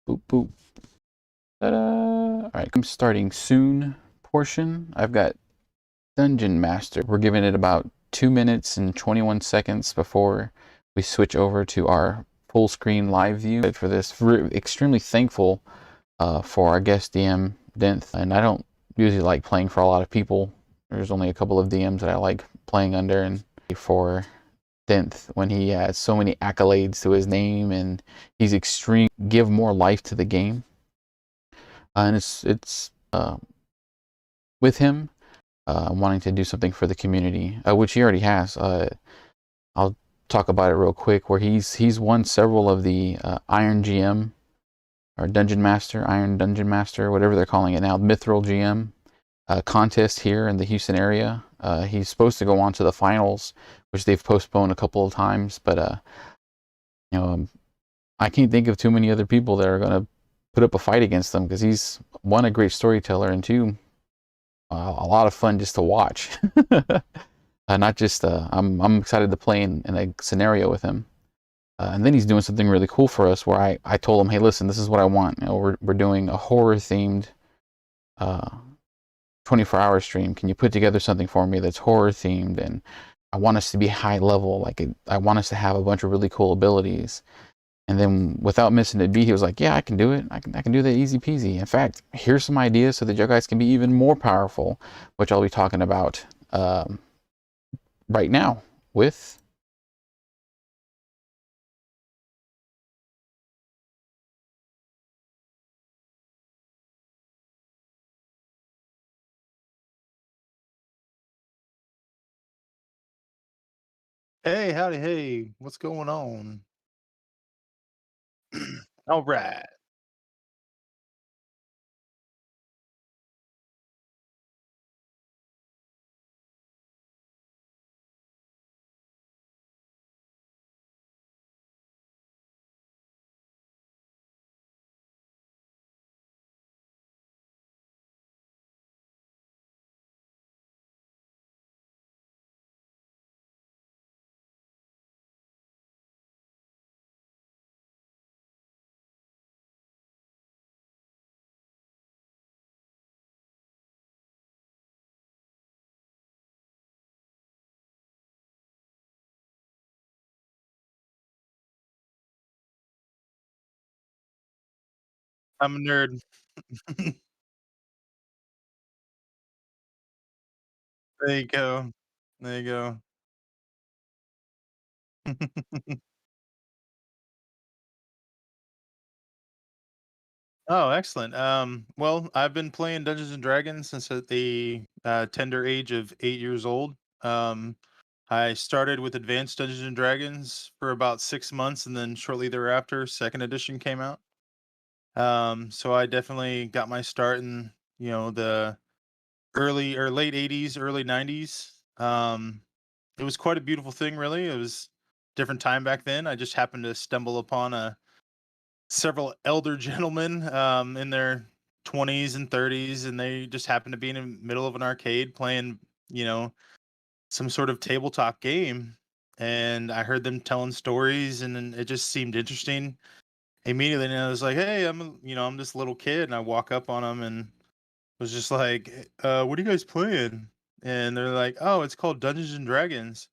Boop, boop. Ta-da! All right, I'm starting soon portion. I've got Dungeon Master. We're giving it about 2 minutes and 21 seconds before we switch over to our full screen live view for this. We're extremely thankful for our guest DM Denth, and I don't usually like playing for a lot of people. There's only a couple of DMs that I like playing under, and for Denth when he has so many accolades to his name and he's extreme, give more life to the game. And it's with him wanting to do something for the community, which he already has. I'll talk about it real quick. Where he's won several of the Iron GM or Dungeon Master, Iron Dungeon Master, whatever they're calling it now, Mithril GM contest here in the Houston area. He's supposed to go on to the finals, which they've postponed a couple of times, but I can't think of too many other people that are going to put up a fight against him, because he's, one, a great storyteller, and two, a lot of fun just to watch. Not just I'm excited to play in a scenario with him. And then he's doing something really cool for us, where I told him, hey, listen, this is what I want. We're doing a horror themed 24-hour stream. Can you put together something for me that's horror themed? And I want us to be high level. I want us to have a bunch of really cool abilities. And then, without missing a beat, he was like, yeah, I can do it. I can do that easy peasy. In fact, here's some ideas so that you guys can be even more powerful, which I'll be talking about right now with... Hey, howdy, hey, what's going on? All right. I'm a nerd. There you go. There you go. Oh, excellent. Well, I've been playing Dungeons and Dragons since at the tender age of 8 years old. Um, I started with Advanced Dungeons and Dragons for about 6 months, and then shortly thereafter, second edition came out. So I definitely got my start in, the early or late 80s, early 90s. It was quite a beautiful thing, really. It was different time back then. I just happened to stumble upon several elder gentlemen in their 20s and 30s, and they just happened to be in the middle of an arcade playing, you know, some sort of tabletop game. And I heard them telling stories, and then it just seemed interesting immediately. And I was like, "Hey, I'm this little kid," and I walk up on them and was just like, "What are you guys playing?" And they're like, "Oh, it's called Dungeons and Dragons."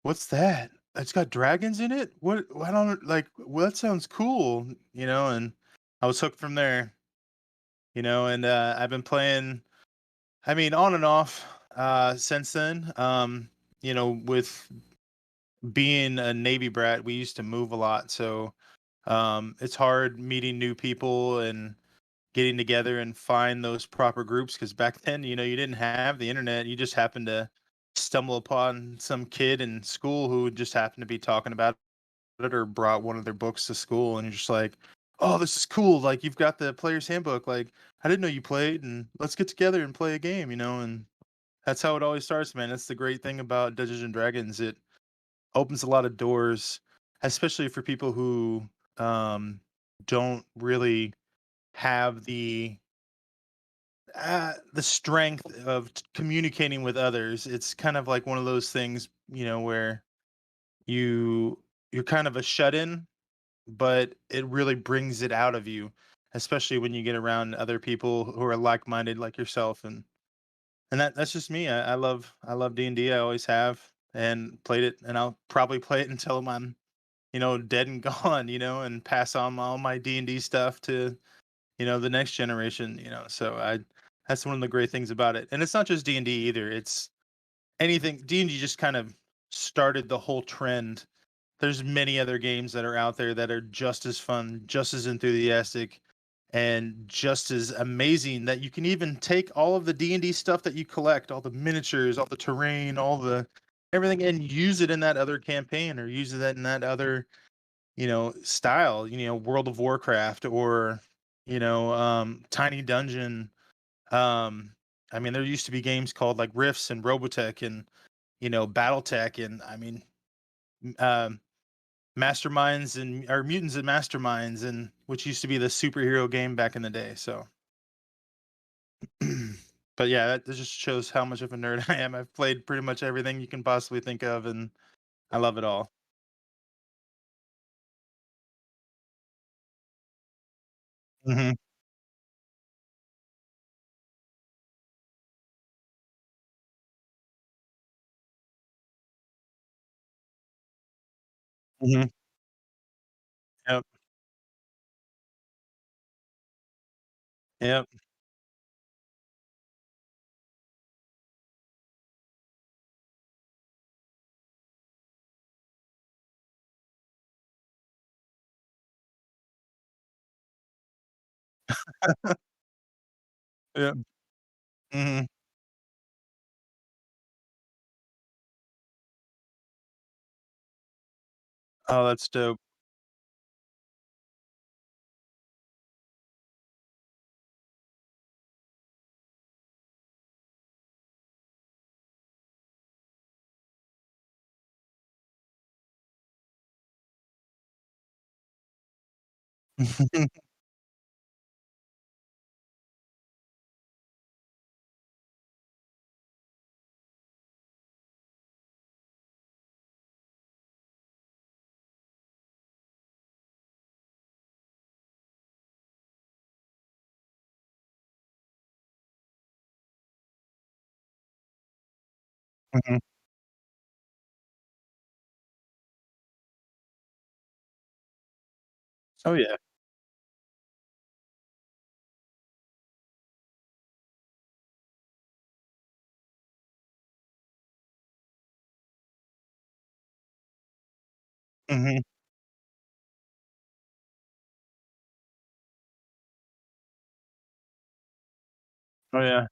"What's that? It's got dragons in it? What I don't like, well, that sounds cool," and I was hooked from there, and I've been playing, I mean, on and off since then. With being a Navy brat, we used to move a lot, so it's hard meeting new people and getting together and find those proper groups, because back then, you didn't have the internet. You just happened to stumble upon some kid in school who just happened to be talking about it or brought one of their books to school, and you're just like, "Oh, this is cool. Like, you've got the player's handbook. Like, I didn't know you played, and let's get together and play a game," and that's how it always starts, man. That's the great thing about Dungeons and Dragons. It opens a lot of doors, especially for people who don't really have the strength of communicating with others. It's kind of like one of those things, where you you're kind of a shut in but it really brings it out of you, especially when you get around other people who are like-minded like yourself. And that's just me. I love D&D. I always have and played it, and I'll probably play it until I'm, dead and gone, and pass on all my D&D stuff to, the next generation, So that's one of the great things about it. And it's not just D&D either. It's anything. D&D just kind of started the whole trend. There's many other games that are out there that are just as fun, just as enthusiastic, and just as amazing, that you can even take all of the D&D stuff that you collect, all the miniatures, all the terrain, all the everything, and use it in that other campaign, or use it in that other, style, World of Warcraft, or, Tiny Dungeon. Um, I mean, there used to be games called like Rifts and Robotech and, Battletech, and I mean, um, Masterminds and or Mutants and Masterminds, and which used to be the superhero game back in the day. So, but yeah, that just shows how much of a nerd I am. I've played pretty much everything you can possibly think of, and I love it all. Hmm. Hmm. Yep. Yep. Yep. Hmm. Oh, that's dope. Hmm. Oh yeah. Hmm. Oh yeah.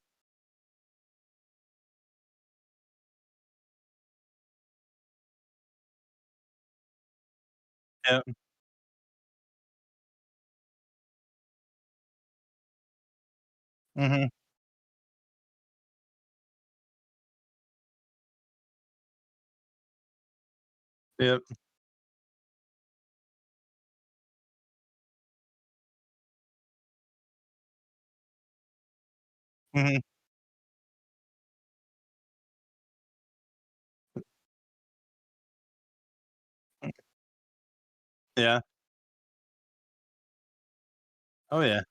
Yep. Hmm. Yep. Hmm. Yeah. Oh yeah.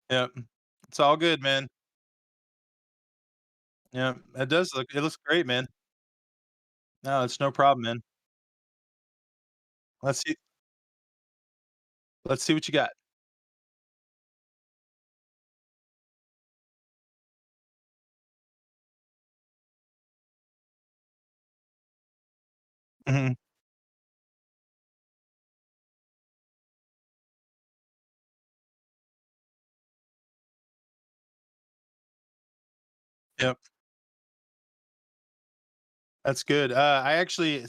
Yep. It's all good, man. Yeah, it looks great, man. No, it's no problem, man. Let's see let's see what you got. Mhm. Yep. That's good.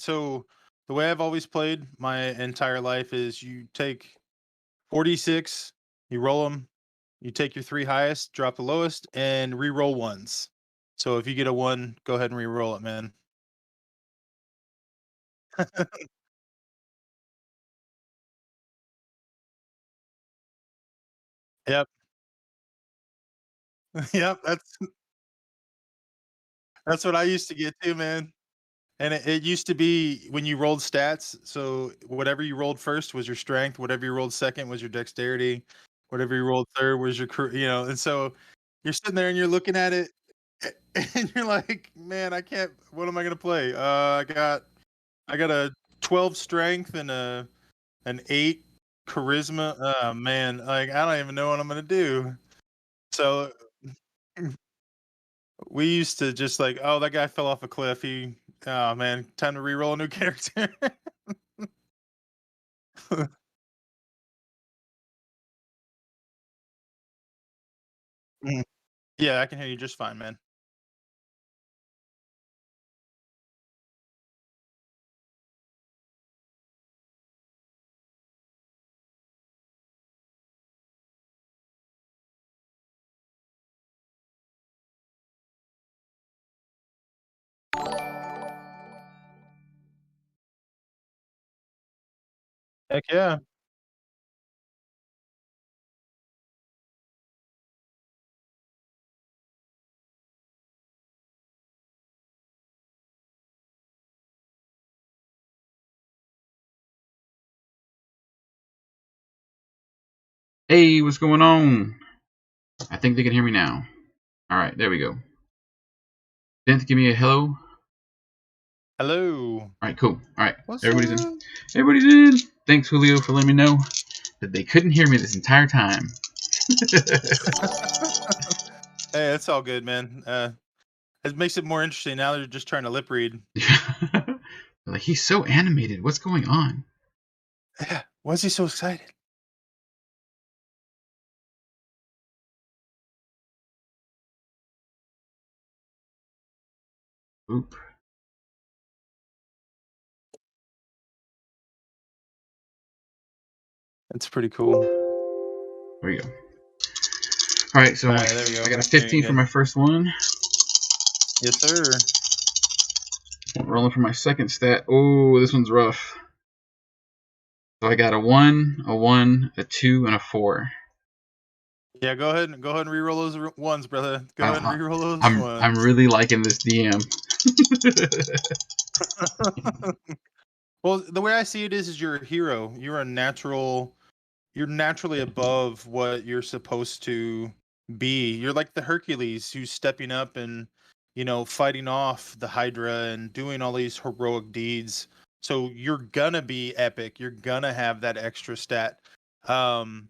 So the way I've always played my entire life is you take 46, you roll them, you take your three highest, drop the lowest, and re-roll ones. So if you get a one, go ahead and re-roll it, man. Yep. Yep. That's what I used to get too, man. And it used to be when you rolled stats, so whatever you rolled first was your strength, whatever you rolled second was your dexterity, whatever you rolled third was your and so you're sitting there and you're looking at it and you're like, "Man, I can't what am I gonna play? I got a 12 strength and an 8 charisma. Oh man, like I don't even know what I'm gonna do." So we used to just like, "Oh, that guy fell off a cliff. Oh man, time to re-roll a new character." Mhm. Yeah, I can hear you just fine, man. Heck yeah. Hey, what's going on? I think they can hear me now. All right, there we go. Denth, give me a hello. All Hello. right, cool. All right, What's everybody's in. up? Everybody's in. Thanks, Julio, for letting me know that they couldn't hear me this entire time. Hey, it's all good, man. It makes it more interesting now they're just trying to lip read. Like, he's so animated. What's going on? Yeah. Why is he so excited? Oop. It's pretty cool. There we go. All right, so Alright, there we I go. got a I can hear you 15 for good. my first one. Yes, sir. Rolling for my second stat. Oh, this one's rough. So I got a 1, a 2, and a 4. Yeah, go ahead and re-roll those ones, brother. Go ahead and I, re-roll those I'm ones. really liking this DM. Well, the way I see it is you're a hero. You're naturally above what you're supposed to be. You're like the Hercules who's stepping up and, fighting off the Hydra and doing all these heroic deeds. So you're gonna be epic. You're gonna have that extra stat. Um,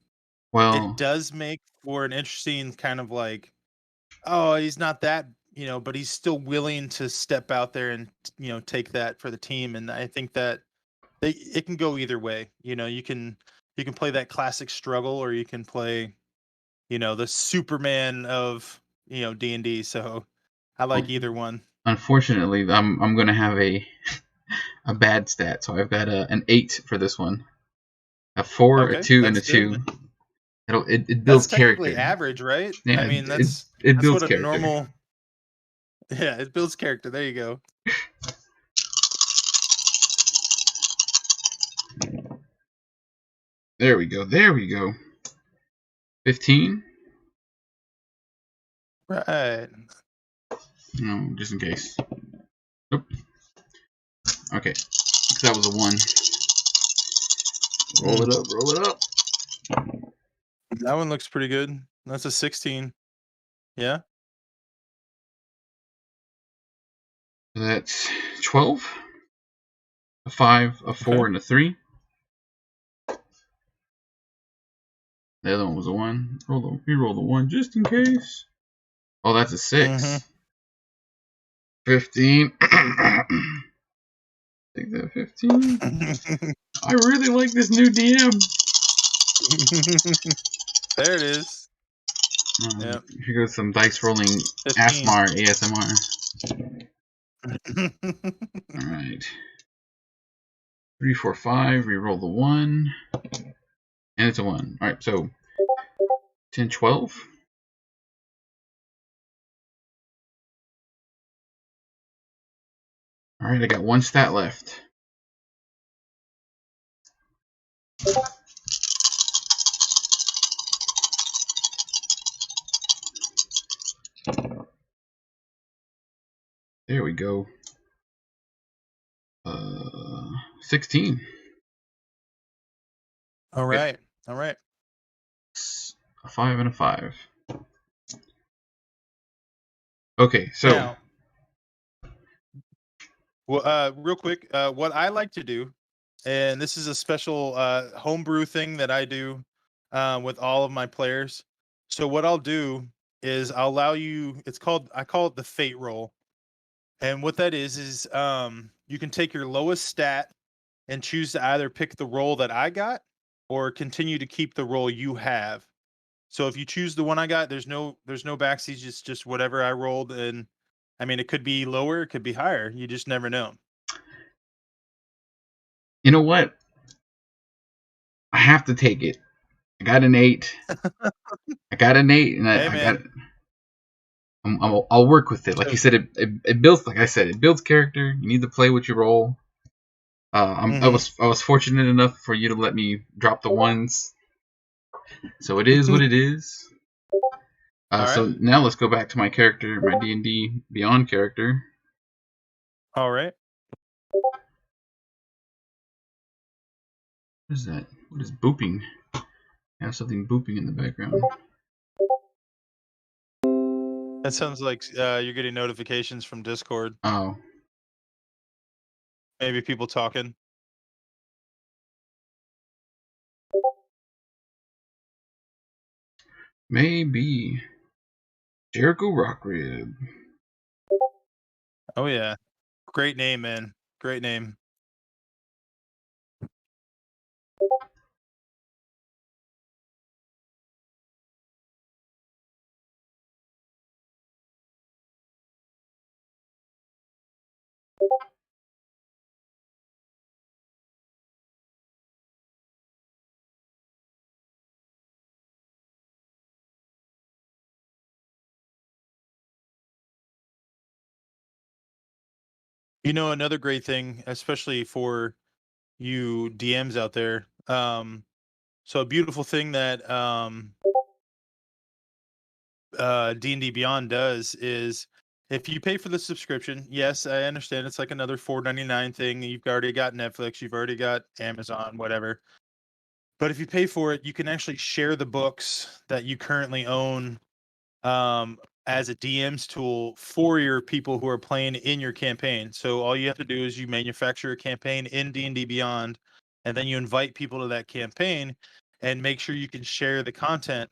it Well, does make for an interesting kind of like, oh, he's not that, but he's still willing to step out there and take that for the team. And I think that it can go either way. You can play that classic struggle, or you can play, the Superman of D&D. So I like either one. unfortunately, I'm gonna have a bad stat. So I've got an 8 for this one, a 4, a Okay, 2, and a that's 2. good. It That's builds technically character. average, right? I Yeah, mean, it that's builds what a character. normal. Yeah, it builds character. There you go. There we go. There we go. 15. Right. No, just in case. Nope. Okay, that was a 1. Roll Mm, it up. Roll it up. that one looks pretty good. That's a 16. Yeah. That's 12. A 5, a 4, Okay. and a 3. The other one was a 1. Reroll the 1 just in case. Oh, that's a Mm-hmm. 6. 15. Take that 15. I really like this new DM. There it is. Yeah. Here goes some dice rolling 15. ASMR. All right. 3, 4, 5. Reroll the 1. And it's a 1. All right, so 10, 12. All right, I got 1 stat left. There we go. 16. All right. All right. A 5 and a 5. Okay, so Now, well, real quick, what I like to do, and this is a special homebrew thing that I do with all of my players. So what I'll do is I'll allow you. I call it the fate roll, and what that is you can take your lowest stat and choose to either pick the roll that I got or continue to keep the roll you have. So if you choose the one I got, there's no backseas, just whatever I rolled, and I mean it could be lower, it could be higher. You just never know. you know what? I have to take it. I got an 8. I got an 8, and Hey I got. man. I'll work with it. Like So you said, it builds. Like I said, it builds character. You need to play what you roll. I mhm. was fortunate enough for you to let me drop the 1s, so it is what it is. All right. So now let's go back to my character, my D&D Beyond character. All right. What is that? What is booping? I have something booping in the background. That sounds like you're getting notifications from Discord. Oh, Maybe people talking. maybe Jericho Rockrib. Oh yeah. Great name, man. Great name. You know, another great thing, especially for you DMs out there. So a beautiful thing that D&D Beyond does is if you pay for the subscription, yes, I understand it's like another $4.99 thing. You've already got Netflix, you've already got Amazon, whatever. But if you pay for it, you can actually share the books that you currently own um, as a DM's tool for your people who are playing in your campaign. So all you have to do is you manufacture a campaign in D&D Beyond, and then you invite people to that campaign and make sure you can share the content.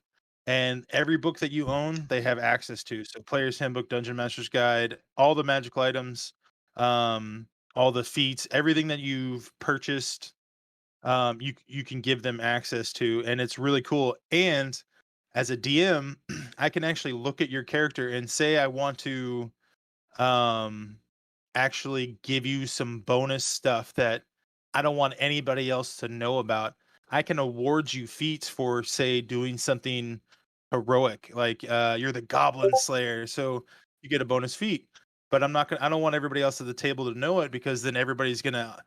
And every book that you own, they have access to. So Player's Handbook, Dungeon Master's Guide, all the magical items, um, all the feats, everything that you've purchased, you can give them access to, and it's really cool. And as a DM, I can actually look at your character and say I want to um actually give you some bonus stuff that I don't want anybody else to know about. I can award you feats for, say, doing something heroic, like you're the Goblin Slayer, so you get a bonus feat. But I don't want everybody else at the table to know it, because then everybody's gonna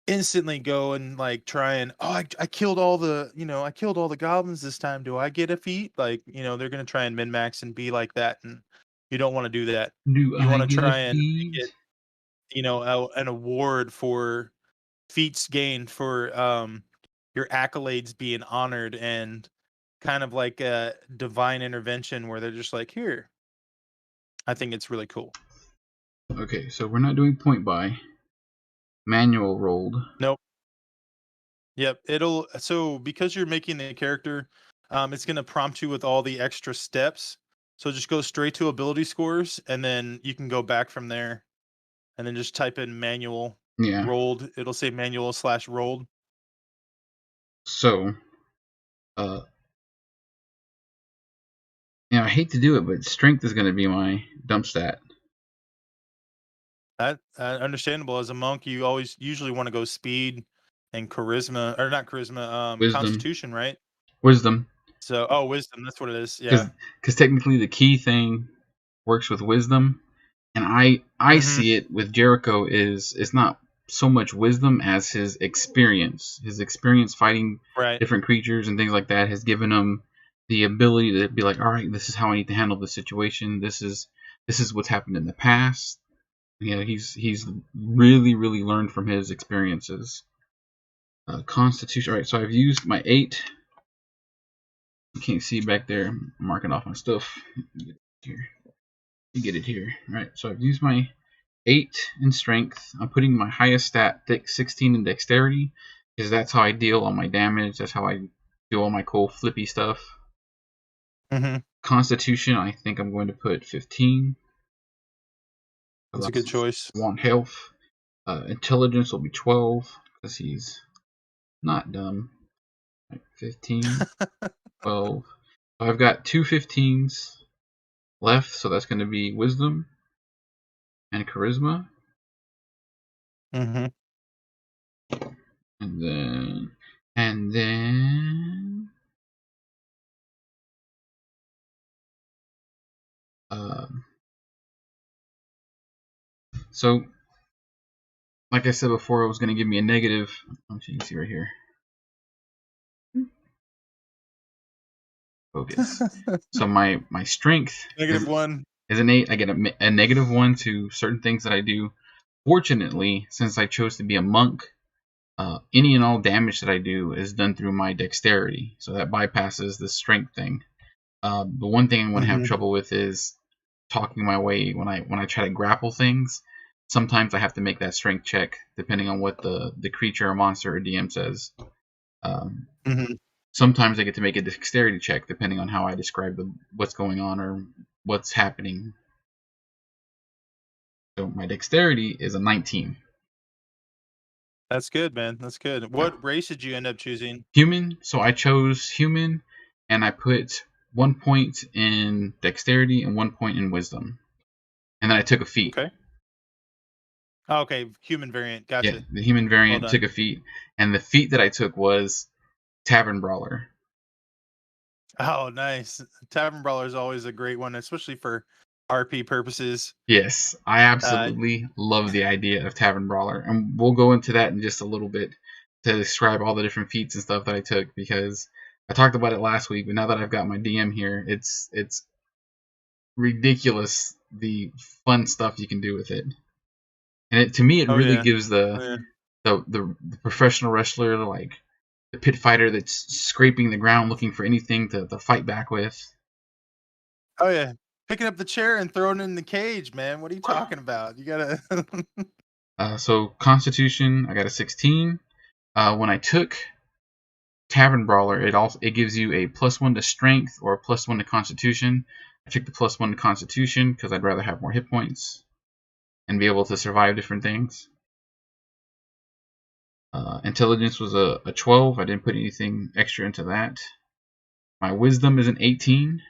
instantly go and like try and, oh, I killed all the, I killed all the goblins this time. Do I get a feat? Like, they're gonna try and min max and be like that, and you don't want to do that. Do You I want to get a try and make feed? it, an award for feats gained for your accolades being honored, and kind of like a divine intervention where they're just like, here. I think it's really cool. Okay, so we're not doing point buy. Manual rolled. Nope. Yep, so because you're making the character, it's gonna prompt you with all the extra steps. So just go straight to ability scores, and then you can go back from there, and then just type in manual Yeah. rolled. It'll say manual/rolled. So, uh, I hate to do it, but strength is going to be my dump stat. That understandable. As a monk, you always usually want to go speed and charisma, or not charisma, Wisdom. constitution, right? Wisdom. So, oh, wisdom. That's what it is. Because Yeah. technically the key thing works with wisdom. And I Hmm. see it with Jericho is it's not so much wisdom as his experience. His experience fighting Right. different creatures and things like that has given him the ability to be like, all right, this is how I need to handle the situation. This is what's happened in the past. He's really learned from his experiences. Constitution. All right, so I've used my 8. You can't see back there. I'm marking off my stuff. Here, you get it here. All right, so I've used my 8 in strength. I'm putting my highest stat, 16 in dexterity, because that's how I deal all my damage. That's how I do all my cool flippy stuff. Hmm. Constitution, I think I'm going to put 15. That's a good choice. I want health. Intelligence will be 12, because he's not dumb. 15, 12. So I've got 2 15s left, so that's going to be wisdom and charisma. Hmm. And then so like I said before, it was going to give me a negative. You can see right here. Focus. So my strength -1. is an 8. I get a -1 to certain things that I do. Fortunately, since I chose to be a monk, any and all damage that I do is done through my dexterity, so that bypasses the strength thing. The one thing I'm going to have Hmm. trouble with is talking my way when I try to grapple things. Sometimes I have to make that strength check depending on what the creature or monster or DM says. Um, Hmm. Sometimes I get to make a dexterity check depending on how I describe what's going on or what's happening. So my dexterity is a 19. That's good, man. That's good. What race did you end up choosing? Human, so I chose human, and I put 1 point in dexterity and 1 point in wisdom, and then I took a feat. Okay. Oh, okay, human variant. Yeah, Gotcha. the human Well variant done. took a feat, and the feat that I took was Tavern Brawler. Oh, nice. Tavern Brawler is always a great one, especially for RP purposes. Yes, I Uh, absolutely love the idea of Tavern Brawler, and we'll go into that in just a little bit to describe all the different feats and stuff that I took because I talked about it last week, but now that I've got my DM here, it's ridiculous the fun stuff you can do with it. And to me, it oh really yeah. gives Oh, yeah. the professional wrestler, like the pit fighter that's scraping the ground looking for anything to fight back with. Oh yeah. Picking up the chair and throwing it in the cage, man. What are you talking about? You gotta. So Constitution, I got a 16. When I took Tavern Brawler, it gives you a +1 to Strength or a +1 to Constitution. I took the +1 to Constitution because I'd rather have more hit points and be able to survive different things. Intelligence was a 12. I didn't put anything extra into that. My Wisdom is an 18.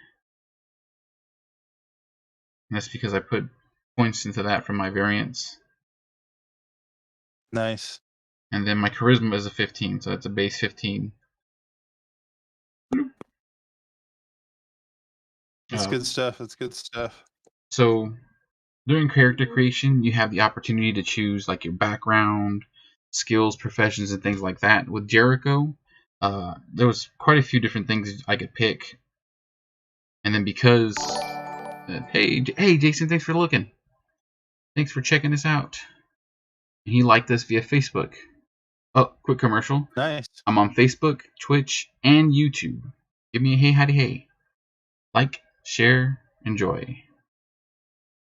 And that's because I put points into that from my variants. Nice. And then my Charisma is a 15, so that's a base 15. That's good stuff. That's good stuff. So during character creation, you have the opportunity to choose like your background, skills, professions, and things like that. With Jericho, there was quite a few different things I could pick, and then because hey Jason, thanks for looking, thanks for checking us out. He liked us via Facebook. Oh, quick commercial. Nice. I'm on Facebook, Twitch, and YouTube. Give me a hey, howdy, hey. Like, share, enjoy.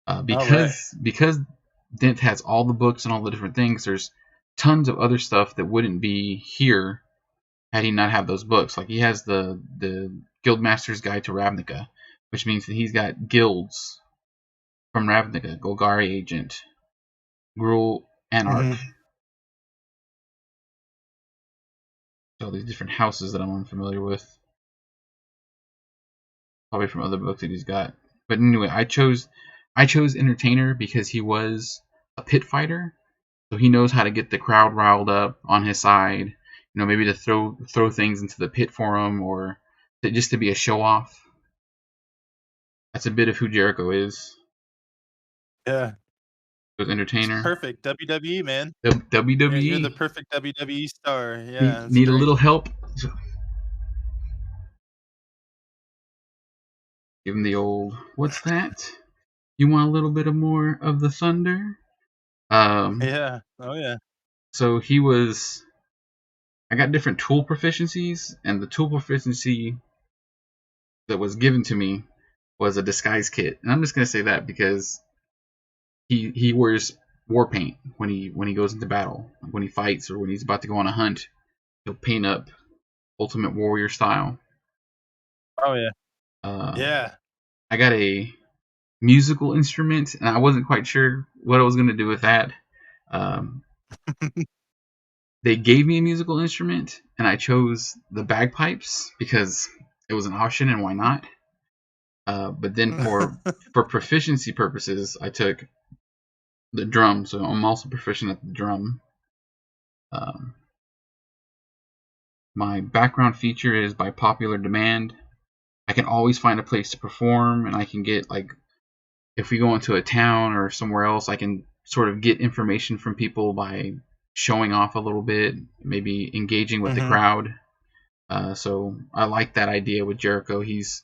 All right. Because Denth has all the books and all the different things, there's tons of other stuff that wouldn't be here had he not have those books. Like he has the Guildmaster's Guide to Ravnica, which means that he's got guilds from Ravnica, Golgari Agent, Gruul Anarch, Hmm. all these different houses that I'm unfamiliar with. probably from other books that he's got. But anyway, I chose entertainer because he was a pit fighter, so he knows how to get the crowd riled up on his side. Maybe to throw things into the pit for him, or just to be a show off. That's a bit of who Jericho is. Yeah. He was It's entertainer. perfect. WWE, man. You're the WWE. perfect WWE star. Yeah, Need, that's need a great. little help? Give him the old, what's that? You want a little bit of more of the thunder? Yeah. Oh yeah. So I got different tool proficiencies, and the tool proficiency that was given to me was a disguise kit. And I'm just gonna say that because he wears war paint when he goes into battle, when he fights or when he's about to go on a hunt. He'll paint up Ultimate Warrior style. Oh yeah. Uh, Yeah. I got a musical instrument, and I wasn't quite sure what I was gonna do with that. Um, they gave me a musical instrument, and I chose the bagpipes because it was an option, and why not? But then for proficiency purposes, I took the drum, so I'm also proficient at the drum. Um, my background feature is by popular demand. I can always find a place to perform, and I can get if we go into a town or somewhere else, I can sort of get information from people by showing off a little bit, maybe engaging with the hmm crowd. So I like that idea with Jericho. He's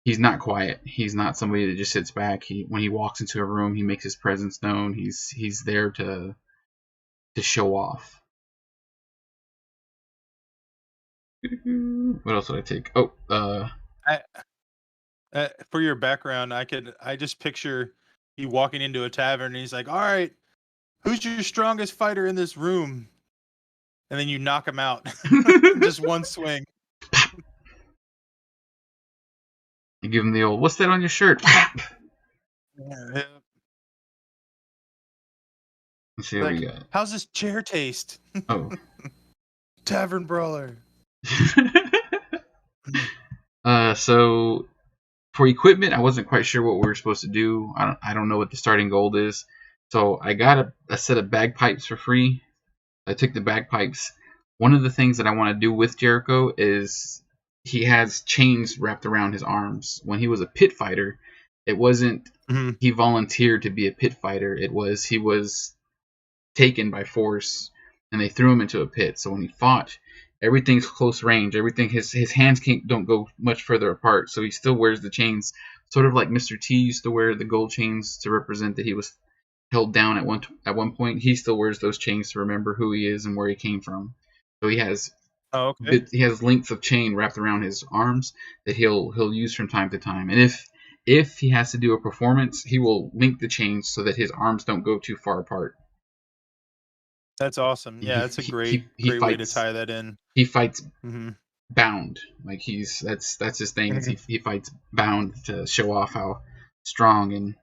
not quiet. He's not somebody that just sits back. When he walks into a room, he makes his presence known. He's there to show off. What else did I take? Oh, I, for your background, I just picture you walking into a tavern and he's like, "All right, who's your strongest fighter in this room?" And then you knock him out, just one swing. you give him the old, what's that on your shirt? Yeah, yeah. Let's see what we Like, got. how's this chair taste? Oh. Tavern brawler. So for equipment, I wasn't quite sure what we were supposed to do. I don't know what the starting gold is. So I got a set of bagpipes for free. I took the bagpipes. One of the things that I want to do with Jericho is he has chains wrapped around his arms. When he was a pit fighter, it wasn't hmm he volunteered to be a pit fighter. It was he was taken by force and they threw him into a pit. So when he fought, everything's close range. Everything his hands don't go much further apart. So he still wears the chains, sort of like Mr. T used to wear the gold chains to represent that he was held down at one point. He still wears those chains to remember who he is and where he came from. So Oh, okay. he has lengths of chain wrapped around his arms that he'll use from time to time. And if he has to do a performance, he will link the chains so that his arms don't go too far apart. That's awesome. Yeah, that's a great way to tie that in. He fights hmm bound. Like that's his thing. Is he fights bound to show off how strong and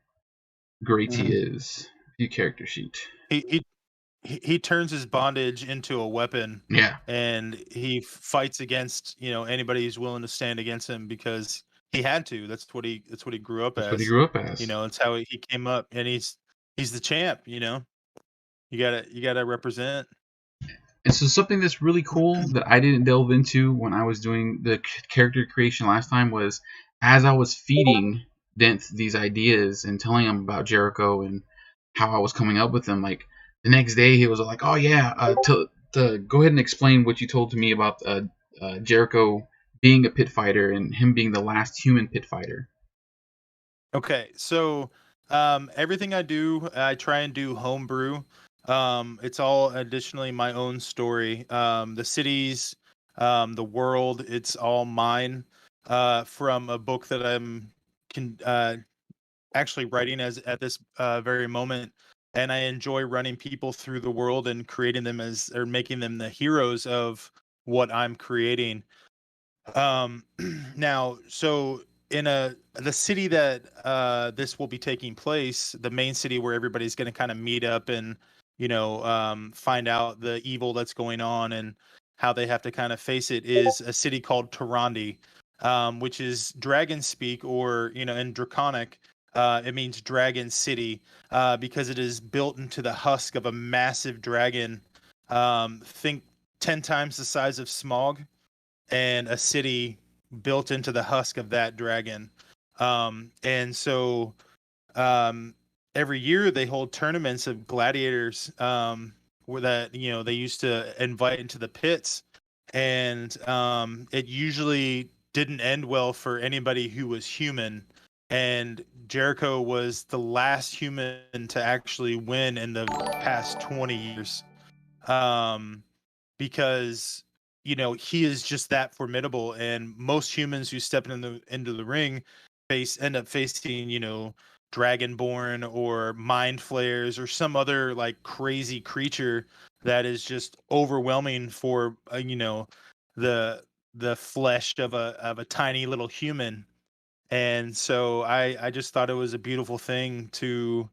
great he hmm is. View character sheet. He, he he turns his bondage into a weapon, Yeah, and he fights against anybody who's willing to stand against him because he had to. That's what he grew up that's what he as. grew up as. It's how he came up, and he's the champ. You gotta represent. And so something that's really cool that I didn't delve into when I was doing the character creation last time was as I was feeding Denth these ideas and telling him about Jericho and how I was coming up with them. Like the next day, he was like, "Oh yeah, to go ahead and explain what you told to me about Jericho being a pit fighter and him being the last human pit fighter." Okay, so everything I do, I try and do homebrew. It's all additionally my own story. The cities, the world, it's all mine. From a book that I'm can actually writing as at this very moment, and I enjoy running people through the world and creating them as or making them the heroes of what I'm creating. Um, now, so in the city that this will be taking place, the main city where everybody's going to kind of meet up and find out the evil that's going on and how they have to kind of face it is a city called Tarandi. which is dragon speak, or in Draconic, it means dragon city, because it is built into the husk of a massive dragon. Think 10 times the size of Smog, and a city built into the husk of that dragon. And so um, every year they hold tournaments of gladiators, where that they used to invite into the pits, and it usually didn't end well for anybody who was human. And Jericho was the last human to actually win in the past 20 years, um, because he is just that formidable. And most humans who step into the ring end up facing dragonborn or mind flayers or some other like crazy creature that is just overwhelming for the flesh of a tiny little human. And so I just thought it was a beautiful thing to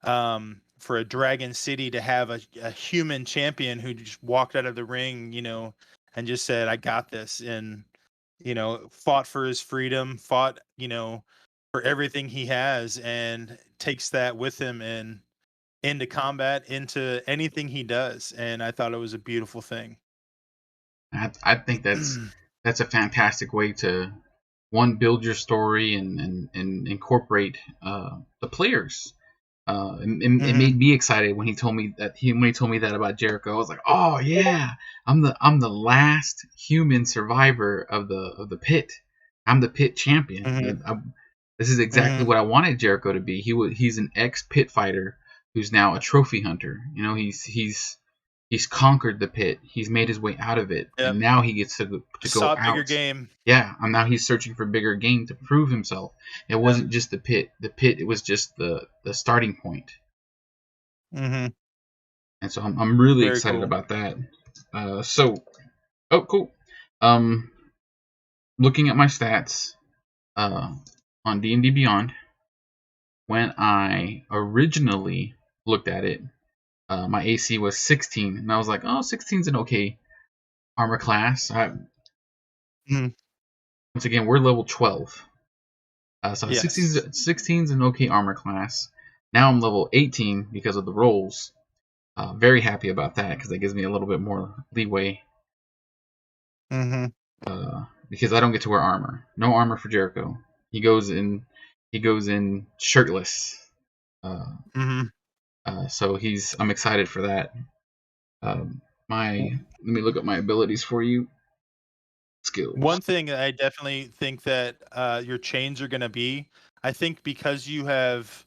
for a Dragon City to have a human champion who just walked out of the ring, and just said, I got this. And, fought for his freedom, fought, for everything he has, and takes that with him and into combat, into anything he does. And I thought it was a beautiful thing. I think that's a fantastic way to one build your story and incorporate the players. It Hmm. made me excited when he told me that about Jericho. I was like, oh yeah, I'm the last human survivor of the pit. I'm the pit champion. Hmm. This is exactly Hmm. what I wanted Jericho to be. He's an ex pit fighter who's now a trophy hunter. He's conquered the pit. He's made his way out of it, Yep. and now he gets to go Sought bigger out. game. Yeah, and now he's searching for bigger game to prove himself. It Yep. wasn't just the pit. The pit, it was just the starting point. Hmm. And so I'm really Very excited cool. about that. Oh, cool. Um, looking at my stats uh, on D&D Beyond, when I originally looked at it, my AC was 16, and I was like, oh, 16 is an okay armor class. Mhm. Once again, we're level 12. So Yes. 16 is an okay armor class. Now I'm level 18 because of the rolls. Very happy about that because that gives me a little bit more leeway. Hmm. Because I don't get to wear armor. No armor for Jericho. He goes in. He goes in shirtless. Uh, Hmm. so I'm excited for that. Let me look up my abilities for you. Skills. One thing that I definitely think that your chains are going to be, I think because you have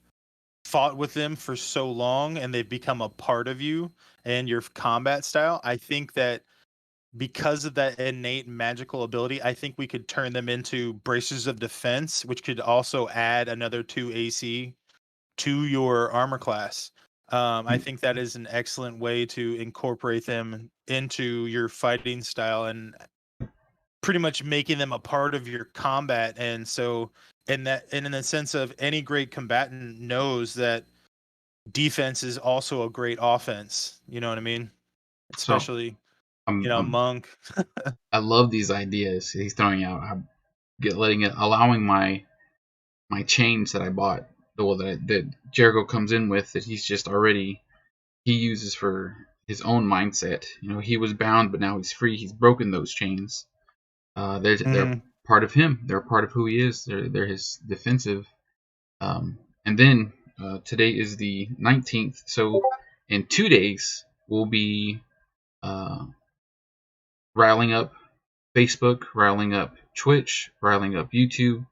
fought with them for so long and they've become a part of you and your combat style, I think that because of that innate magical ability, I think we could turn them into braces of defense, which could also add another 2 AC to your armor class. I think that is an excellent way to incorporate them into your fighting style and pretty much making them a part of your combat. And so in the sense of any great combatant knows that defense is also a great offense. You know what I mean? So Especially, I'm monk. I love these ideas he's throwing out. Allowing my chains that I bought, that Jericho comes in with, that he uses for his own mindset. He was bound, but now he's free. He's broken those chains. They're Hmm. part of him. They're part of who he is. They're his defensive. And then today is the 19th, so in 2 days we'll be uh, riling up Facebook, riling up Twitch, riling up YouTube,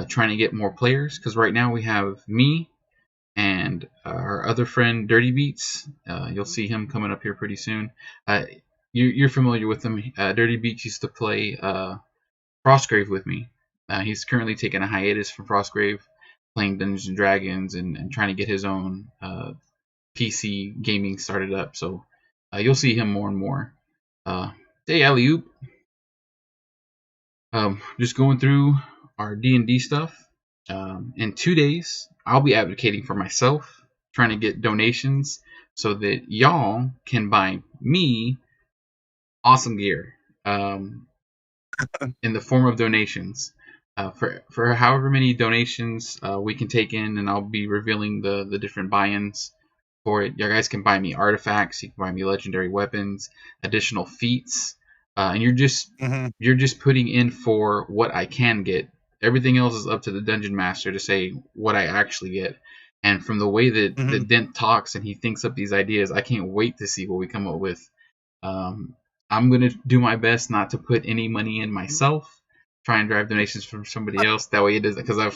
trying to get more players. Because right now we have me and our other friend Dirty Beats. You'll see him coming up here pretty soon. You're familiar with him. Dirty Beats used to play Frostgrave with me. He's currently taking a hiatus from Frostgrave, playing Dungeons and Dragons and trying to get his own PC gaming started up. So you'll see him more and more. Hey, alley just going through our D&D stuff. In 2 days, I'll be advocating for myself, trying to get donations so that y'all can buy me awesome gear. Um, in the form of donations. For however many donations we can take in, and I'll be revealing the different buy-ins for it. You guys can buy me artifacts, you can buy me legendary weapons, additional feats, and Mhm. you're just putting in for what I can get. Everything else is up to the dungeon master to say what I actually get. And from the way that Mhm. Dent talks and he thinks up these ideas, I can't wait to see what we come up with. Um, I'm gonna do my best not to put any money in myself. Try and drive donations from somebody else. That way it doesn't. Because I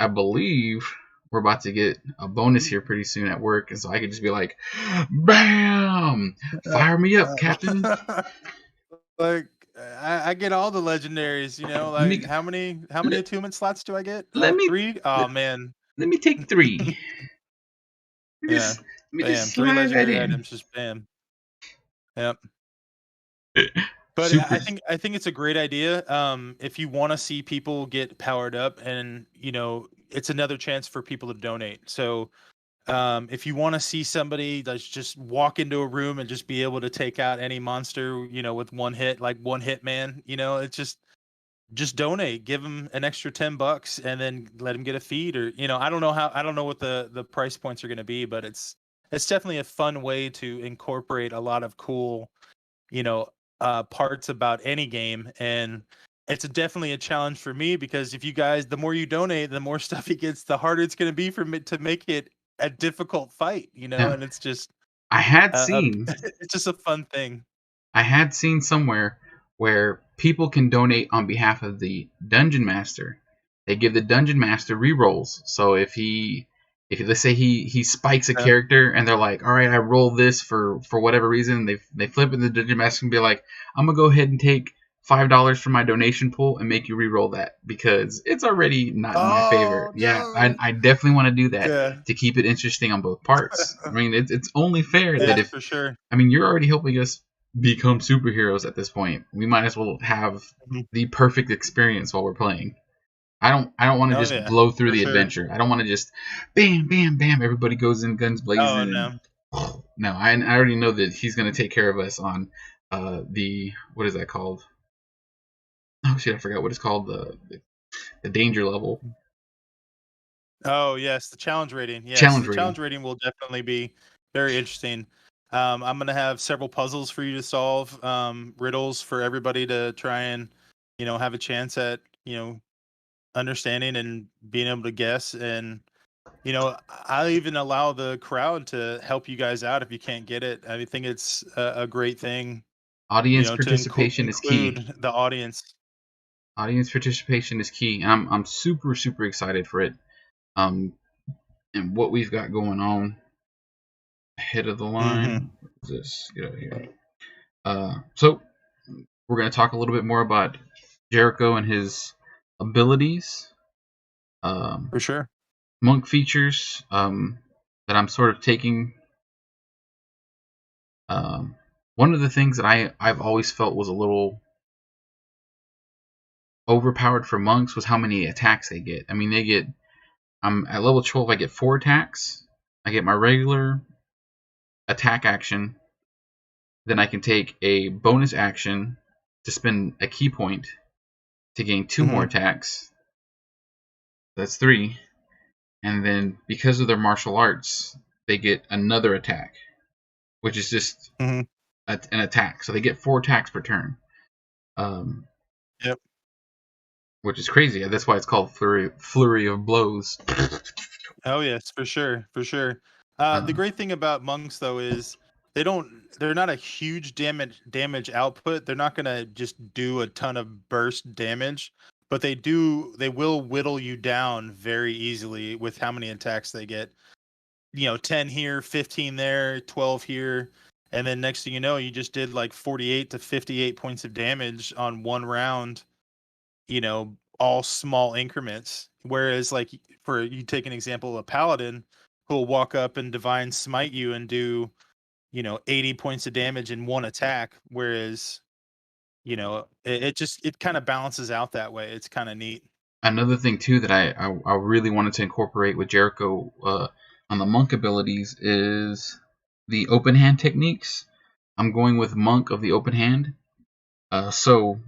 believe we're about to get a bonus here pretty soon at work, and so I could just be like, "Bam! Uh, Fire me up, Captain." uh, like I get all the legendaries, you know, Let like me how many let, attunement slots do I get? let me 3? Oh let, man. let me take three. Yeah. Let me just Bam. 3 slide that legendary in. items, just bam. Yep. But Super. I think it's a great idea. If you want to see people get powered up, and it's another chance for people to donate. So if you want to see somebody that's just walk into a room and just be able to take out any monster, with one hit, like one hit man, it's just donate, give them an extra $10 and then let them get a feed, or I don't know what the price points are going to be, but it's definitely a fun way to incorporate a lot of cool, you know, parts about any game. And it's definitely a challenge for me, because if you guys, the more you donate, the more stuff he gets, the harder it's going to be for me to make it a difficult fight, Now, and it's just I had a seen it's just a fun thing. I had seen somewhere where people can donate on behalf of the dungeon master. They give the dungeon master rerolls. So if let's say he spikes a Yeah. character and they're like, all right, I roll this for whatever reason, they flip it, and the dungeon master can be like, I'm gonna go ahead and take $5 from my donation pool and make you re-roll that because it's already not in my favor. Oh Yeah, no. I definitely want to do that Yeah. to keep it interesting on both parts. I mean, it's only fair that Yeah, if for sure. you're already helping us become superheroes at this point. We might as well have Mhm. the perfect experience while we're playing. I don't want to Oh just yeah, blow through for the sure. adventure. I don't want to just bam bam bam everybody goes in guns Oh blazing and no. no, I already know that he's going to take care of us on the what is that called? Oh shit, I forgot what it's called, the danger level. Oh, yes, the challenge rating. Yes, Challenge the rating. challenge rating will definitely be very interesting. I'm gonna have several puzzles for you to solve, riddles for everybody to try and, have a chance at, understanding and being able to guess. And, I'll even allow the crowd to help you guys out if you can't get it. I think it's a great thing, Audience to participation is key. include the audience. Audience participation is key, and I'm super super excited for it. Um, and what we've got going on head of the Hmm. line. This get out of here. So we're going to talk a little bit more about Jericho and his abilities, um, For sure. monk features that I'm sort of taking. Um, One of the things that I've always felt was a little overpowered for monks was how many attacks they get. I mean, I'm at level 12. I get 4 attacks. I get my regular attack action. Then I can take a bonus action to spend a key point to gain 2 more Hmm. attacks. That's 3. And then because of their martial arts, they get another attack, which is just Hmm. an attack. So they get 4 attacks per turn, um, Yep. which is crazy. That's why it's called flurry of blows. Oh yes, for sure, for sure. The Uh, great thing about monks though is they're not a huge damage output. They're not gonna just do a ton of burst damage, but they will whittle you down very easily with how many attacks they get. 10 here, 15 there, 12 here, and then next thing you know, you just did like 48 to 58 points of damage on one round, all small increments. Whereas, like, for you take an example of a paladin who'll walk up and divine smite you and do, 80 points of damage in one attack. Whereas, it kind of balances out that way. It's kind of neat. Another thing too that I really wanted to incorporate with Jericho on the monk abilities is the open hand techniques. I'm going with monk of the open hand. So Cool.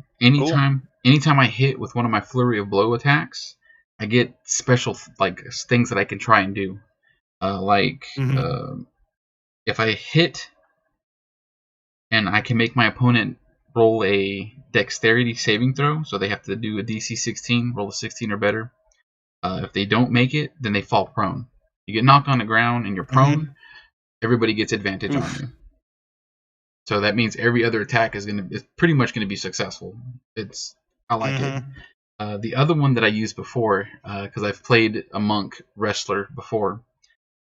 anytime I hit with one of my flurry of blow attacks, I get special like things that I can try and do. Like Mhm. if I hit and I can make my opponent roll a dexterity saving throw, so they have to do a DC 16, roll a 16 or better. If they don't make it, then they fall prone. You get knocked on the ground and you're prone, Mhm. everybody gets advantage on Oof. you. So that means every other attack is pretty much gonna be successful. I like it. Mhm. The other one that I used before, because I've played a monk wrestler before,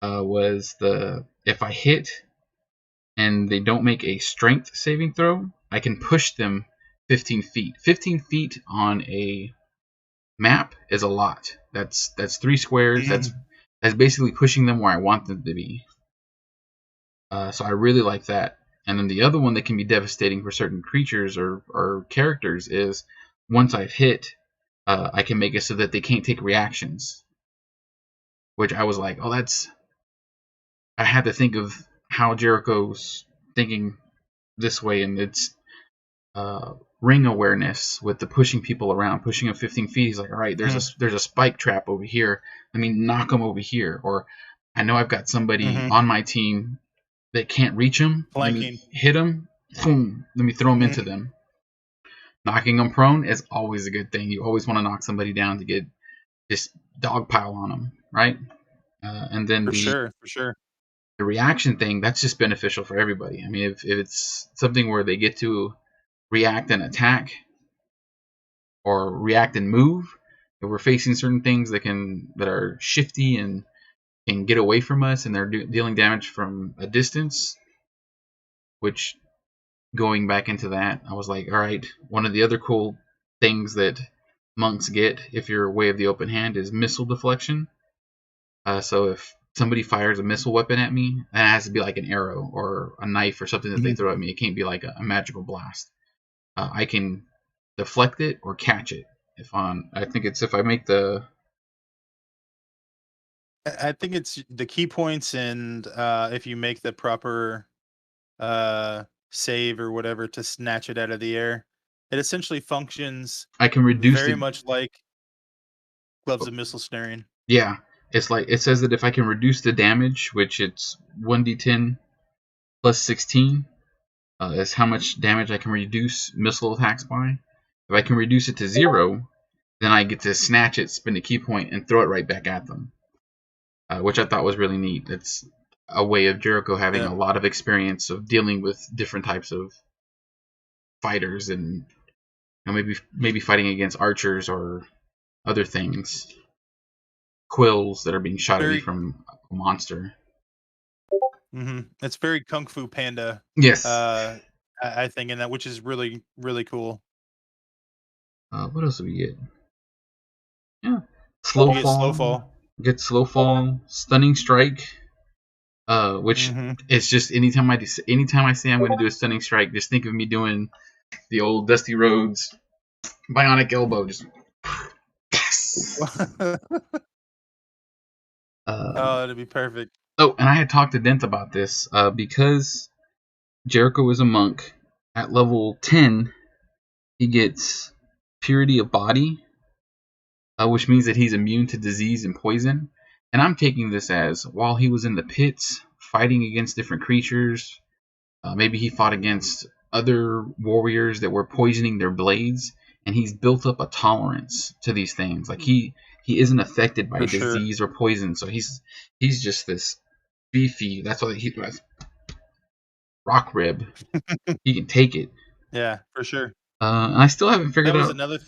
was the if I hit and they don't make a strength saving throw, I can push them 15 feet. 15 feet on a map is a lot. That's 3 squares. Mhm. That's basically pushing them where I want them to be. So I really like that. And then the other one that can be devastating for certain creatures or characters is once I've hit, I can make it so that they can't take reactions. Which I was like, oh, that's. I had to think of how Jericho's thinking this way, and it's ring awareness with the pushing people around, pushing them 15 feet. He's like, all right, Mhm. there's a spike trap over here. Let me knock them over here. Or I know I've got somebody Mhm. on my team that can't reach them. Let me Flanking. hit them. Boom. Let me throw them into Mhm. them. Knocking them prone is always a good thing. You always want to knock somebody down to get this dog pile on them, right? And then For sure. For sure. the reaction thing, that's just beneficial for everybody. I mean, if it's something where they get to react and attack or react and move, if we're facing certain things that are shifty and can get away from us and they're dealing damage from a distance, which going back into that, I was like, all right, one of the other cool things that monks get if you're way of the open hand is missile deflection. So if somebody fires a missile weapon at me, it has to be like an arrow or a knife or something that they Mhm. throw at me. It can't be like a magical blast. I can deflect it or catch it. I think it's if I make the I think it's the key points, and if you make the proper save or whatever to snatch it out of the air, it essentially functions I can reduce very the much like gloves of missile snaring. yeah. It's like it says that if I can reduce the damage, which it's 1d10 plus 16, is how much damage I can reduce missile attacks by. If I can reduce it to 0, then I get to snatch it, spin the key point, and throw it right back at them, which I thought was really neat. It's a way of Jericho having Yeah. a lot of experience of dealing with different types of fighters, and maybe fighting against archers or other things, quills that are being shot at me Very. from a monster. It's very Kung Fu Panda, Yes. uh, I think, in that, which is really really cool. What else do we get? Yeah. Slow You get slow fall. fall. Get slow fall. Stunning strike. Which Mhm. it's just anytime I say I'm going to do a stunning strike, just think of me doing the old Dusty Rhodes bionic elbow. Just yes. Oh, Um, that'd be perfect. oh, and I had talked to Denth about this because Jericho is a monk. At level 10, he gets purity of body, which means that he's immune to disease and poison. And I'm taking this as while he was in the pits fighting against different creatures, maybe he fought against other warriors that were poisoning their blades, and he's built up a tolerance to these things. Like he isn't affected by For sure. disease or poison, so he's just this beefy. That's why he rock rib. He can take it. Yeah, for sure. And I still haven't That figured was out another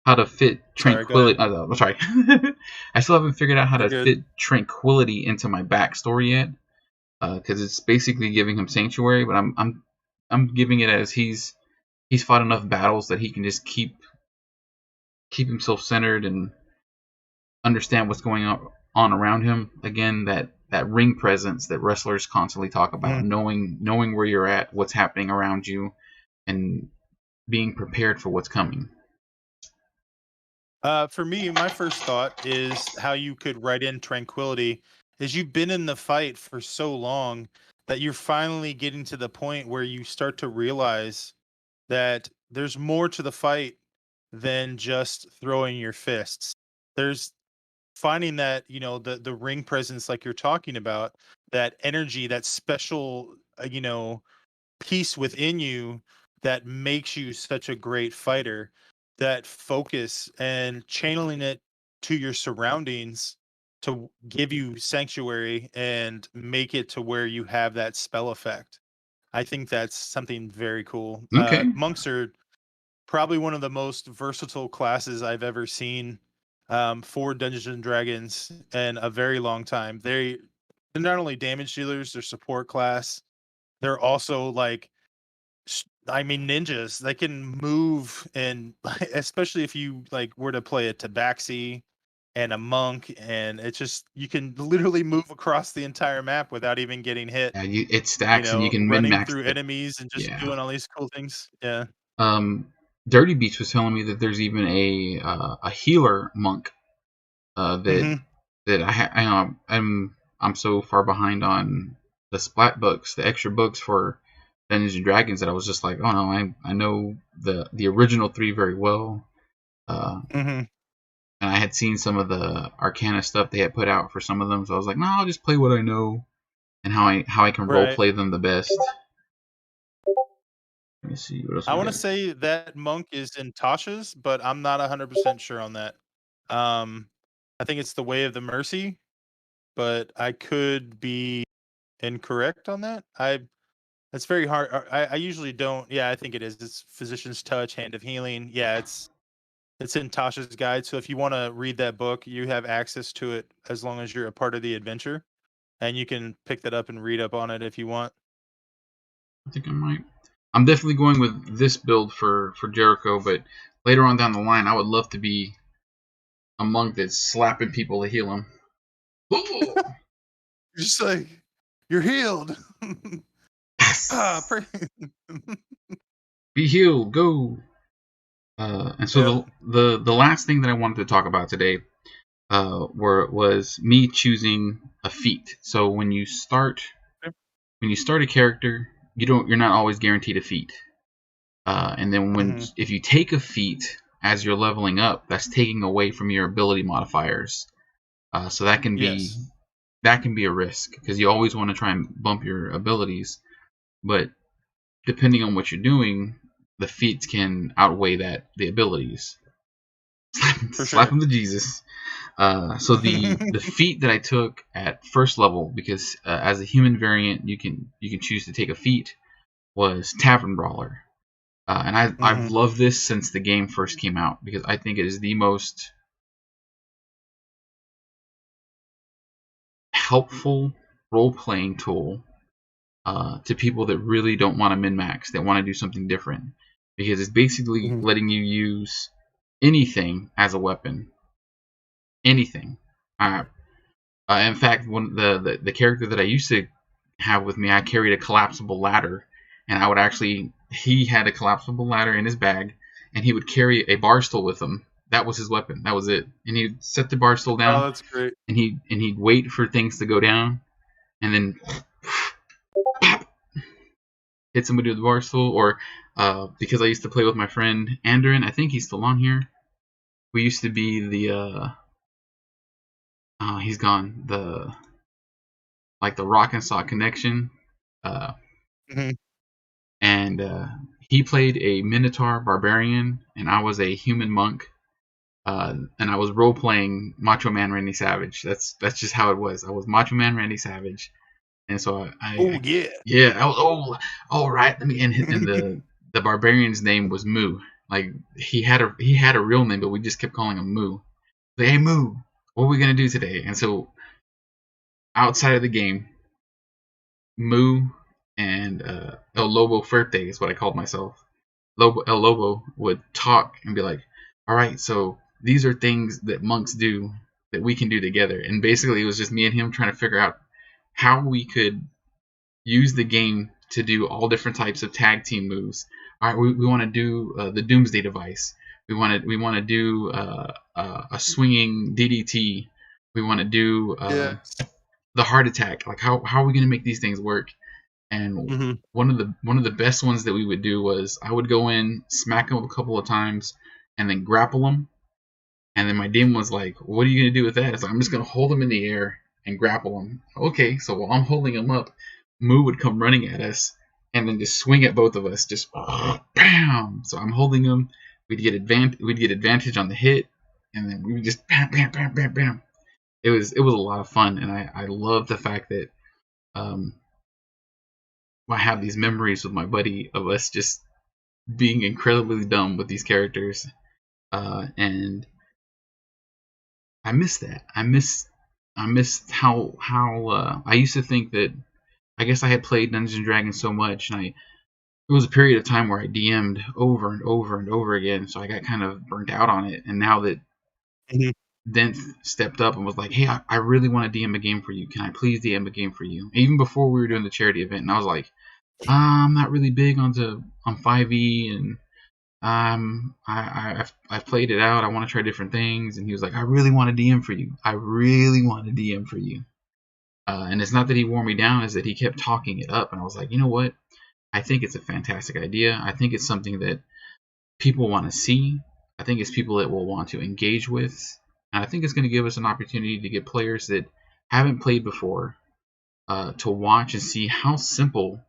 how to fit sorry, go ahead. tranquility. I'm sorry. I still haven't figured out how You're to good. fit tranquility into my backstory yet, because it's basically giving him sanctuary. But I'm giving it as he's fought enough battles that he can just keep himself centered and understand what's going on around him. Again, that ring presence that wrestlers constantly talk about, Mhm. knowing where you're at, what's happening around you, and being prepared for what's coming. For me, my first thought is how you could write in tranquility is you've been in the fight for so long that you're finally getting to the point where you start to realize that there's more to the fight than just throwing your fists. There's finding that, the ring presence like you're talking about, that energy, that special, peace within you that makes you such a great fighter, that focus and channeling it to your surroundings to give you sanctuary and make it to where you have that spell effect. I think that's something very cool. Okay. Monks are probably one of the most versatile classes I've ever seen, for Dungeons and Dragons in a very long time. They're not only damage dealers, they're support class. They're also like, I mean, ninjas. They can move, and especially if you like were to play a tabaxi and a monk, and it's just you can literally move across the entire map without even getting hit. Yeah, it stacks and you can min Running max through it. enemies and just Yeah. doing all these cool things. Yeah. Um, Dirty Beach was telling me that there's even a healer monk that Hmm. I'm so far behind on the splat books, the extra books for Dungeons and Dragons, that I was just like, oh no, I know the original three very well, Hmm. and I had seen some of the Arcana stuff they had put out for some of them, so I was like, no, I'll just play what I know and how I can role Right. play them the best. Let me see what else I we want to got. say that monk is in Tasha's, but I'm not 100% sure on that. Um, I think it's the Way of the Mercy, but I could be incorrect on that. It's very hard. I usually don't. Yeah, I think it is. It's Physician's Touch, Hand of Healing. Yeah, it's in Tasha's Guide. So if you want to read that book, you have access to it as long as you're a part of the adventure, and you can pick that up and read up on it if you want. I think I might. I'm definitely going with this build for Jericho, but later on down the line, I would love to be a monk that's slapping people to heal them. You're just like, you're healed. Ah, Yes. pray. Be healed, go. And so Yep. the last thing that I wanted to talk about today was me choosing a feat. So when you start a character, you're not always guaranteed a feat. And then Hmm. if you take a feat as you're leveling up, that's taking away from your ability modifiers. So Yes, that can be a risk because you always want to try and bump your abilities, but depending on what you're doing, the feats can outweigh the abilities. for Slap sure. him to Jesus. So the feat that I took at first level, because as a human variant you can choose to take a feat, was Tavern Brawler. And I've Hmm. loved this since the game first came out because I think it is the most helpful role playing tool to people that really don't want to min max, that want to do something different, because it's basically Hmm. letting you use anything as a weapon, anything. Uh, in fact, the character that I used to have with me, I carried a collapsible ladder, and I would actually he had a collapsible ladder in his bag, and he would carry a bar stool with him. That was his weapon. That was it. And he'd set the bar stool Oh, down, that's great. and he'd wait for things to go down, and then hit somebody with the bar stool. Or because I used to play with my friend Andrin, I think he's still on here. We used to be he's gone, the Rock and Sock connection. Uh, Hmm. and he played a Minotaur barbarian, and I was a human monk, and I was role playing Macho Man Randy Savage. That's just how it was. I was Macho Man Randy Savage, and so Oh yeah. yeah, I was all right. Let me and the barbarian's name was Moo. Like he had a real name, but we just kept calling him Moo. Like, hey Moo, what are we gonna do today? And so outside of the game, Moo and El Lobo Fuerte is what I called myself. El Lobo would talk and be like, "All right, so these are things that monks do that we can do together." And basically, it was just me and him trying to figure out how we could use the game to do all different types of tag team moves. All right, we want to do the Doomsday Device. We want to do a swinging DDT. We want to do Yeah. the heart attack. Like how are we going to make these things work? And Mm-hmm. one of the best ones that we would do was I would go in, smack him a couple of times, and then grapple him. And then my DM was like, "What are you gonna do with that?" It's like, "I'm just gonna hold him in the air and grapple him." Okay, so while I'm holding him up, Moo would come running at us and then just swing at both of us, just bam. So I'm holding him. We'd get advantage on the hit, and then we would just bam, bam, bam, bam, bam. It was a lot of fun, and I love the fact that um, I have these memories with my buddy of us just being incredibly dumb with these characters, and I miss that. I miss how I used to think that I guess I had played Dungeons and Dragons so much, and it was a period of time where I DM'd over and over and over again, so I got kind of burnt out on it. And now that Mm-hmm. Denth stepped up and was like, "Hey, I really want to DM a game for you. Can I please DM a game for you?" Even before we were doing the charity event, and I was like, I'm not really big on 5e, and I've played it out. I want to try different things." And he was like, "I really want to DM for you. I really want to DM for you." And it's not that he wore me down; it's that he kept talking it up, and I was like, you know what? I think it's a fantastic idea. I think it's something that people want to see. I think it's people that will want to engage with, and I think it's going to give us an opportunity to get players that haven't played before to watch and see how simple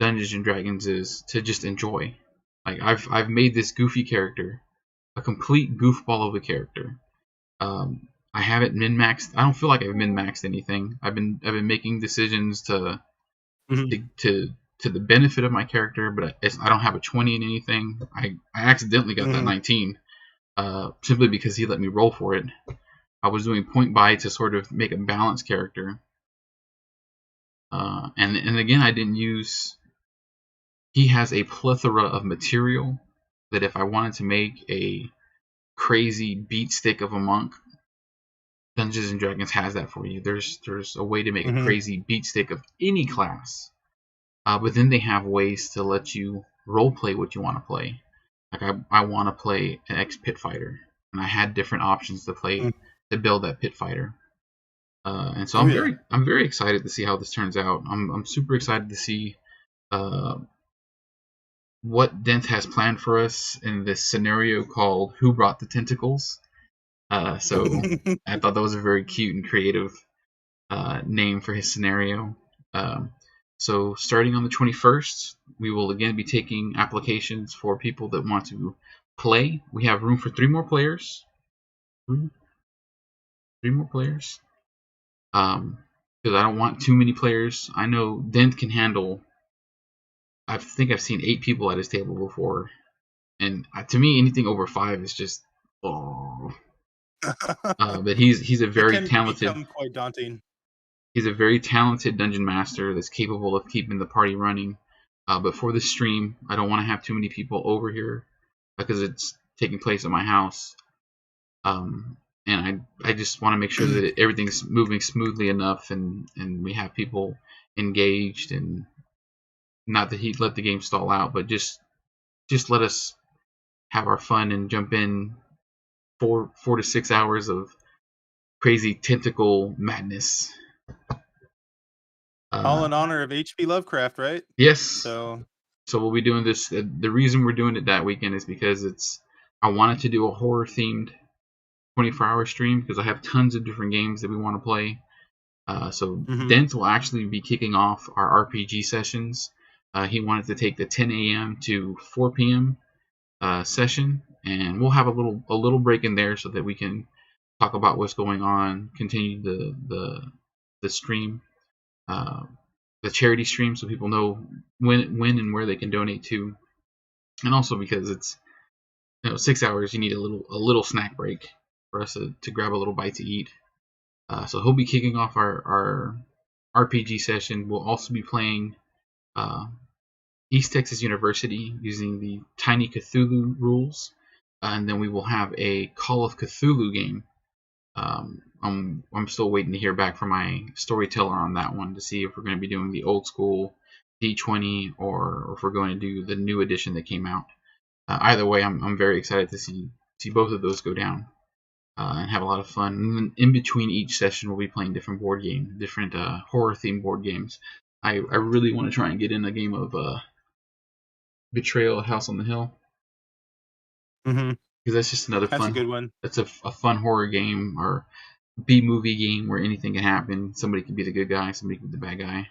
Dungeons and Dragons is to just enjoy. Like I've made this goofy character a complete goofball of a character. I haven't min maxed. I don't feel like I've min maxed anything. I've been making decisions Mm-hmm. to to the benefit of my character, but I don't have a 20 in anything. I accidentally got that Mm-hmm. 19 simply because he let me roll for it. I was doing point buy to sort of make a balanced character, and again I didn't use. He has a plethora of material that if I wanted to make a crazy beat stick of a monk, Dungeons and Dragons has that for you. There's a way to make a Mm-hmm. crazy beat stick of any class, but then they have ways to let you role play what you want to play. Like I want to play an ex pit fighter, and I had different options to play to build that pit fighter. And so Oh yeah. I'm very excited to see how this turns out. I'm super excited to see uh, what Denth has planned for us in this scenario called "Who Brought the Tentacles." So I thought that was a very cute and creative name for his scenario. Um, so starting on the 21st, we will again be taking applications for people that want to play. We have room for 3 more players. 3 more players. Because I don't want too many players. I know Dent can handle. I think I've seen 8 people at his table before, and to me, anything over 5 is just oh. But he's a It very can talented become quite daunting. he's a very talented dungeon master that's capable of keeping the party running. But for the stream, I don't want to have too many people over here because it's taking place at my house. Um, and I just want to make sure that everything's moving smoothly enough, and we have people engaged, and not that he let the game stall out, but just let us have our fun and jump in 4 to 6 hours of crazy tentacle madness. All Uh, in honor of H.P. Lovecraft, right? yes. So. So we'll be doing this. The reason we're doing it that weekend is because I wanted to do a horror themed 24-hour stream because I have tons of different games that we want to play. So Mm-hmm. Dent will actually be kicking off our RPG sessions. He wanted to take the 10 a.m. to 4 p.m. Session, and we'll have a little break in there so that we can talk about what's going on, continue the stream, uh, the charity stream, so people know when and where they can donate to, and also because it's 6 hours, you need a little snack break for us to grab a little bite to eat. So he'll be kicking off our RPG session. We'll also be playing uh, East Texas University using the Tiny Cthulhu rules, and then we will have a Call of Cthulhu game. I'm still waiting to hear back from my storyteller on that one to see if we're going to be doing the old school D20 or if we're going to do the new edition that came out. Either way, I'm very excited to see both of those go down and have a lot of fun. And then in between each session, we'll be playing different horror themed board games. I really want to try and get in a game of Betrayal: House on the Hill, Mm-hmm. because that's just another That's a fun. good one. That's a fun horror game or B movie game where anything can happen. Somebody could be the good guy, somebody could be the bad guy.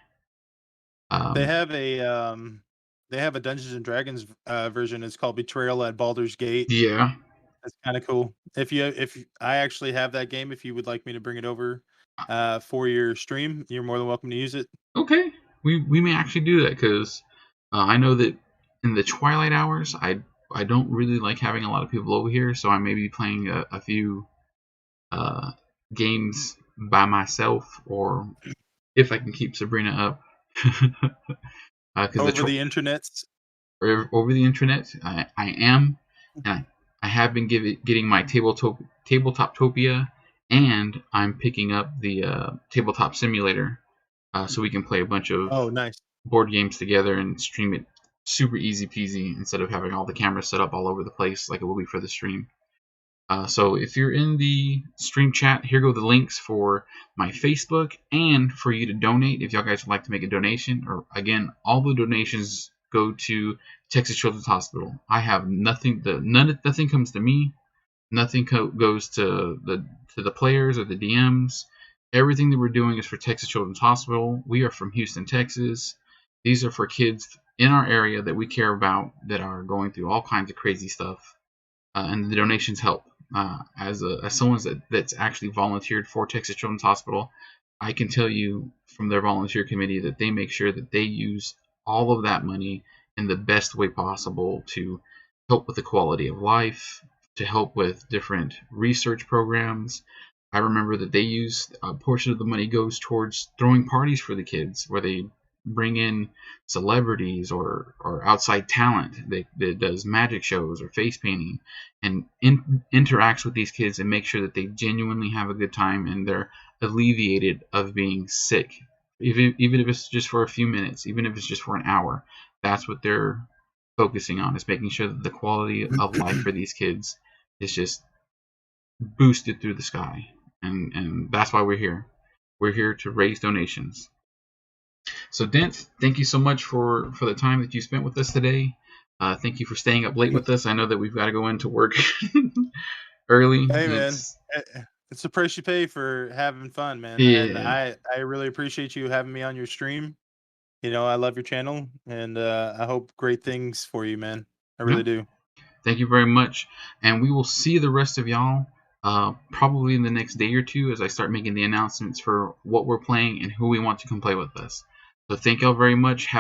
They Um, have a Dungeons and Dragons version. It's called Betrayal at Baldur's Gate. yeah. That's kind of cool. If I actually have that game, if you would like me to bring it over for your stream, you're more than welcome to use it. Okay. We may actually do that because I know that in the twilight hours, I don't really like having a lot of people over here, so I may be playing a few uh, games by myself, or if I can keep Sabrina up, because Over the internets. over the internet, I am, and I have been getting my tabletoptopia, and I'm picking up the tabletop simulator, so we can play a bunch of Oh, nice. board games together and stream it super easy peasy instead of having all the cameras set up all over the place like it will be for the stream. So if you're in the stream chat, here go the links for my Facebook and for you to donate if y'all guys would like to make a donation. Or again, all the donations go to Texas Children's Hospital. I have nothing. Nothing comes to me. Nothing goes to the players or the DMs. Everything that we're doing is for Texas Children's Hospital. We are from Houston, Texas. These are for kids in our area that we care about that are going through all kinds of crazy stuff, and the donations help. As someone that's actually volunteered for Texas Children's Hospital, I can tell you from their volunteer committee that they make sure that they use all of that money in the best way possible to help with the quality of life, to help with different research programs. I remember that they use a portion of the money goes towards throwing parties for the kids, where they bring in celebrities or outside talent that does magic shows or face painting, and interacts with these kids and make sure that they genuinely have a good time and they're alleviated of being sick, even if it's just for a few minutes, even if it's just for an hour. That's what they're focusing on, is making sure that the quality of life for these kids is just boosted through the sky. And that's why we're here to raise donations. So Dent, thank you so much for the time that you spent with us today. Thank you for staying up late with us. I know that we've got to go into work early. Hey, man. It's It's the price you pay for having fun, man. And yeah, I really appreciate you having me on your stream. I love your channel, and I hope great things for you, man. I really no, do. thank you very much, and we will see the rest of y'all probably in the next day or two as I start making the announcements for what we're playing and who we want to come play with us. So thank y'all very much.